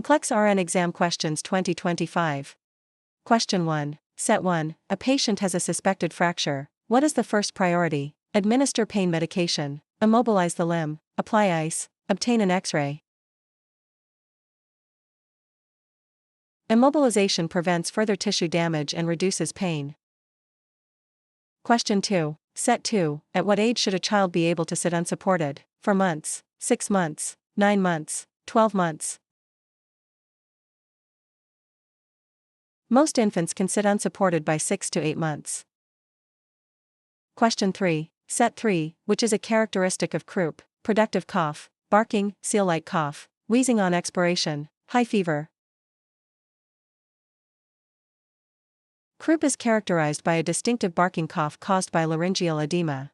NCLEX RN Exam Questions 2025. Question 1. Set 1. A patient has a suspected fracture. What is the first priority? Administer pain medication. Immobilize the limb. Apply ice. Obtain an X-ray. Immobilization prevents further tissue damage and reduces pain. Question 2. Set 2. At what age should a child be able to sit unsupported? 4 months, 6 months, 9 months, 12 months. Most infants can sit unsupported by 6 to 8 months. Question 3. Set 3. Which is a characteristic of croup? Productive cough, barking, seal-like cough, wheezing on expiration, high fever. Croup is characterized by a distinctive barking cough caused by laryngeal edema.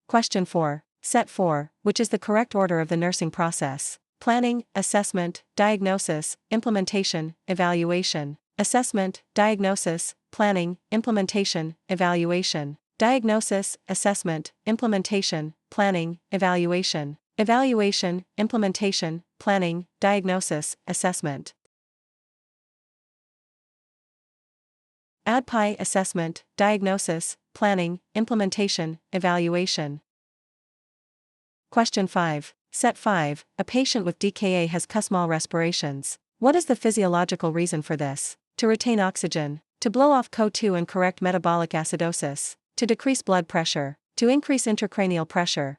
Question 4. Set 4. Which is the correct order of the nursing process? Planning, assessment, diagnosis, implementation, evaluation. Assessment, diagnosis, planning, implementation, evaluation. Diagnosis, assessment, implementation, planning, evaluation. Evaluation, implementation, planning, diagnosis, assessment. ADPI assessment, diagnosis, planning, implementation, evaluation. Question 5. Set 5. A patient with DKA has Kussmaul respirations. What is the physiological reason for this? To retain oxygen, to blow off CO2 and correct metabolic acidosis, to decrease blood pressure, to increase intracranial pressure.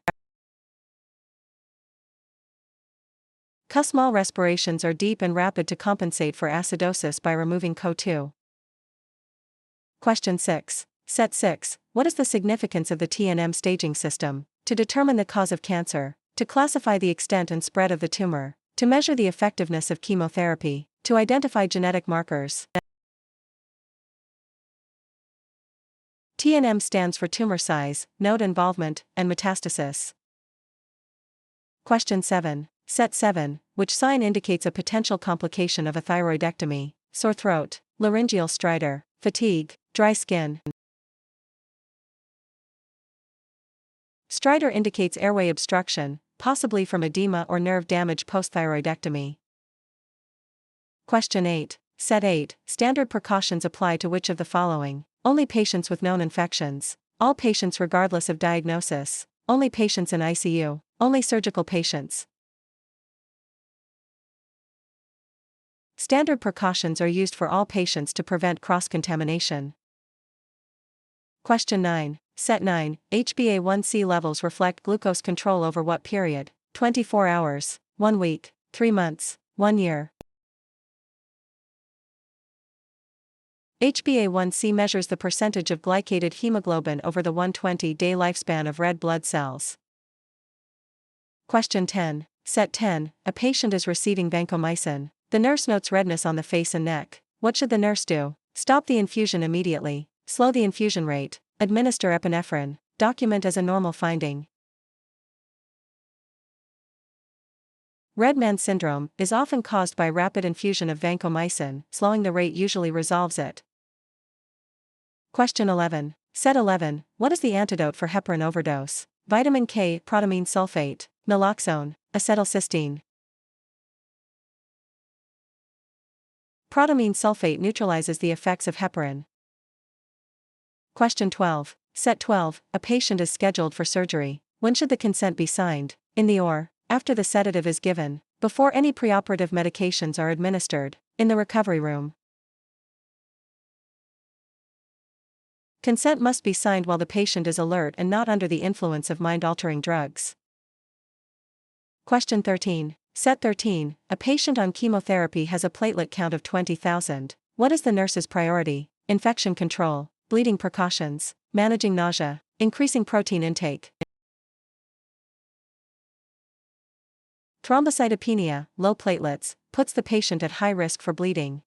Kussmaul respirations are deep and rapid to compensate for acidosis by removing CO2. Question 6. Set 6. What is the significance of the TNM staging system? To determine the cause of cancer, to classify the extent and spread of the tumor, to measure the effectiveness of chemotherapy, to identify genetic markers. TNM stands for tumor size, node involvement, and metastasis. Question 7. Set 7. Which sign indicates a potential complication of a thyroidectomy? Sore throat, laryngeal stridor, fatigue, dry skin. Stridor indicates airway obstruction, possibly from edema or nerve damage post-thyroidectomy. Question 8. Set 8. Standard precautions apply to which of the following? Only patients with known infections. All patients regardless of diagnosis. Only patients in ICU. Only surgical patients. Standard precautions are used for all patients to prevent cross-contamination. Question 9. Set 9. HbA1c levels reflect glucose control over what period? 24 hours, 1 week, 3 months, 1 year. HbA1c measures the percentage of glycated hemoglobin over the 120-day lifespan of red blood cells. Question 10. Set 10. A patient is receiving vancomycin. The nurse notes redness on the face and neck. What should the nurse do? Stop the infusion immediately. Slow the infusion rate. Administer epinephrine. Document as a normal finding. Red man syndrome is often caused by rapid infusion of vancomycin. Slowing the rate usually resolves it. Question 11. Set 11. What is the antidote for heparin overdose? Vitamin K, protamine sulfate, naloxone, acetylcysteine. Protamine sulfate neutralizes the effects of heparin. Question 12. Set 12. A patient is scheduled for surgery. When should the consent be signed? In the OR, after the sedative is given, before any preoperative medications are administered, in the recovery room. Consent must be signed while the patient is alert and not under the influence of mind-altering drugs. Question 13. Set 13. A patient on chemotherapy has a platelet count of 20,000. What is the nurse's priority? Infection control, bleeding precautions, managing nausea, increasing protein intake. Thrombocytopenia, low platelets, puts the patient at high risk for bleeding.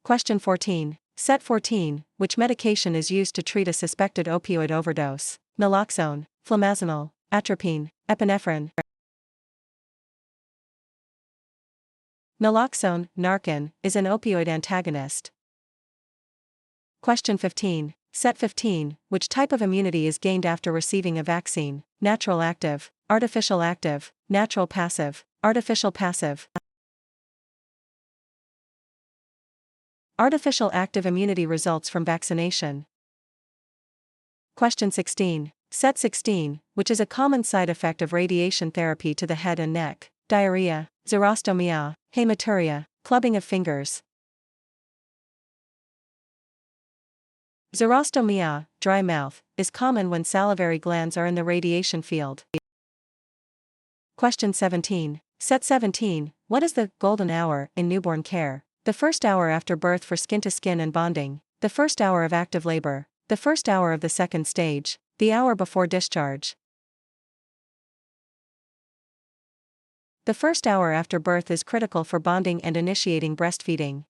Question 14. Set 14. Which medication is used to treat a suspected opioid overdose? Naloxone, flumazenol, atropine, epinephrine. Naloxone, Narcan, is an opioid antagonist. Question 15. Set 15. Which type of immunity is gained after receiving a vaccine? Natural active, artificial active, natural passive. Artificial passive. Artificial active immunity results from vaccination. Question 16. Set 16, which is a common side effect of radiation therapy to the head and neck: diarrhea, xerostomia, hematuria, clubbing of fingers. Xerostomia, dry mouth, is common when salivary glands are in the radiation field. Question 17. Set 17, what is the golden hour in newborn care? The first hour after birth for skin-to-skin and bonding, the first hour of active labor, the first hour of the second stage, the hour before discharge. The first hour after birth is critical for bonding and initiating breastfeeding.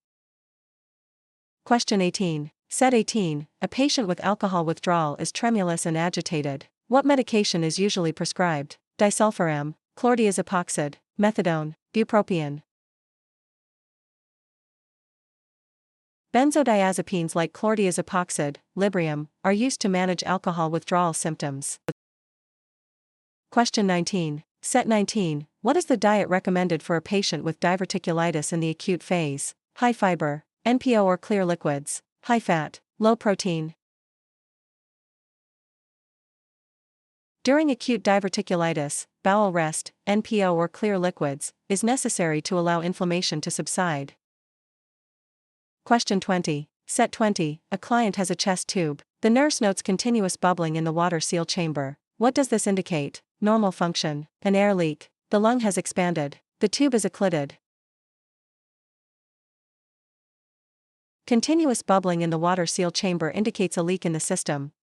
Question 18. Set 18, a patient with alcohol withdrawal is tremulous and agitated. What medication is usually prescribed? Disulfiram, chlordiazepoxide, methadone, bupropion. Benzodiazepines like chlordiazepoxide, Librium, are used to manage alcohol withdrawal symptoms. Question 19. Set 19, what is the diet recommended for a patient with diverticulitis in the acute phase? High fiber, NPO or clear liquids, high fat, low protein. During acute diverticulitis, bowel rest, NPO or clear liquids, is necessary to allow inflammation to subside. Question 20. Set 20, a client has a chest tube. The nurse notes continuous bubbling in the water seal chamber. What does this indicate? Normal function, an air leak, the lung has expanded, the tube is occluded. Continuous bubbling in the water seal chamber indicates a leak in the system.